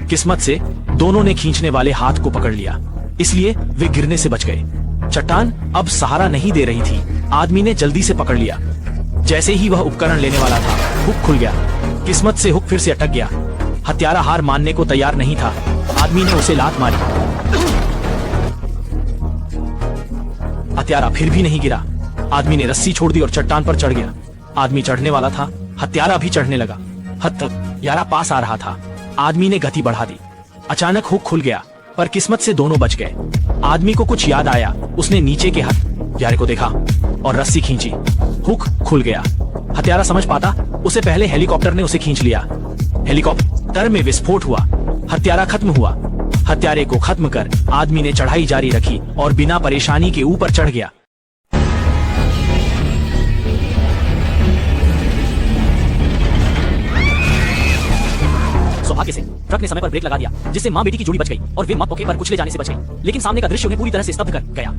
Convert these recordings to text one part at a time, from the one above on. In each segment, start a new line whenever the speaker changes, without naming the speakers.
किस्मत से दोनों ने खींचने वाले हाथ को पकड़ लिया, इसलिए वे गिरने से बच गए। चट्टान अब सहारा नहीं दे रही थी। आदमी ने जल्दी से पकड़ लिया। जैसे ही वह उपकरण लेने वाला था, हुक खुल गया। किस्मत से हुक फिर से अटक गया। हत्यारा हार मानने को तैयार नहीं था। आदमी ने उसे लात मारी। हत्यारा फिर भी नहीं गिरा। आदमी ने रस्सी छोड़ दी और चट्टान पर चढ़ गया। आदमी चढ़ने वाला था, हत्यारा भी चढ़ने लगा। हत्यारा पास आ रहा था। आदमी ने गति बढ़ा दी। अचानक हुक खुल गया, पर किस्मत से दोनों बच गए। आदमी को कुछ याद आया। उसने नीचे के हत्यारे को देखा और रस्सी खींची। हुक खुल गया। हत्यारा समझ पाता, उससे पहले हेलीकॉप्टर ने उसे खींच लिया। हेलीकॉप्टर में विस्फोट हुआ। हत्यारा खत्म हुआ। हत्यारे को खत्म कर आदमी ने चढ़ाई जारी रखी और बिना परेशानी के ऊपर चढ़ गया। सौभाग्य से ट्रक ने समय पर ब्रेक लगा दिया, जिससे मां बेटी की जोड़ी बच गई और वे मौके पर कुचले जाने से बच गई। लेकिन सामने का दृश्य उन्हें पूरी तरह से स्तब्ध कर गया।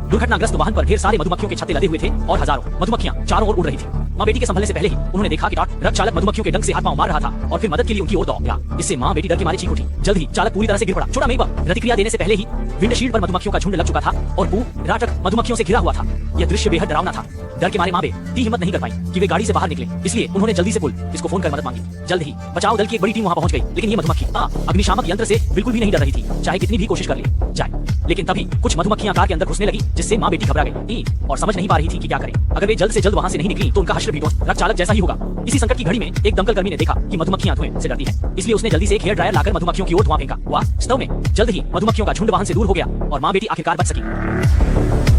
दुर्घटनाग्रस्त वाहन पर ढेर सारे मधुमक्खियों के छत्ते लदे हुए थे और हजारों मधुमक्खियां चारों ओर उड़ रही थी। मां बेटी के संभलने से पहले ही उन्होंने देखा कि ट्रक चालक मधुमक्खियों के डंक से हाथ पांव मार रहा था और फिर मदद के लिए उनकी ओर दौड़ गया। इससे मां बेटी डर के मारे चीख उठी। जल्द ही चालक पूरी तरह से गिर पड़ा। छोटा मेवा प्रतिक्रिया देने से पहले ही विंडशील्ड पर मधुमक्खियों का झुंड लग चुका था और पूरा ट्रक मधुमक्खियों से घिरा हुआ था। यह दृश्य बेहद डरावना था। डर के मारे मां बेटी हिम्मत नहीं कर पाई कि वे गाड़ी से बाहर निकले, इसलिए उन्होंने जल्दी से पुलिस को फोन कर मदद मांगी। जल्द ही बचाव दल की एक बड़ी टीम वहां पहुंच गई, लेकिन ये मधुमक्खी अग्निशामक यंत्र से बिल्कुल भी नहीं डर रही थी, चाहे कितनी भी कोशिश कर ली जाए। लेकिन तभी कुछ मधुमक्खियां कार के अंदर घुसने लगी, जिससे मां बेटी घबरा गई और समझ नहीं पा रही थी कि क्या करें। अगर वे जल्द से जल्द वहां से नहीं निकली तो उनका हश्र भी ट्रक चालक जैसा ही होगा। इसी संकट की घड़ी में एक दमकल कर्मी ने देखा कि मधुमक्खियां धुएं से डरती हैं, इसलिए उसने जल्दी से एक हेयर ड्रायर लाकर मधुमक्खियों की ओर धुआं फेंका। वास्तव में जल्द ही मधुमक्खियों का झुंड वाहन से दूर हो गया और मां बेटी आखिरकार बच सकी।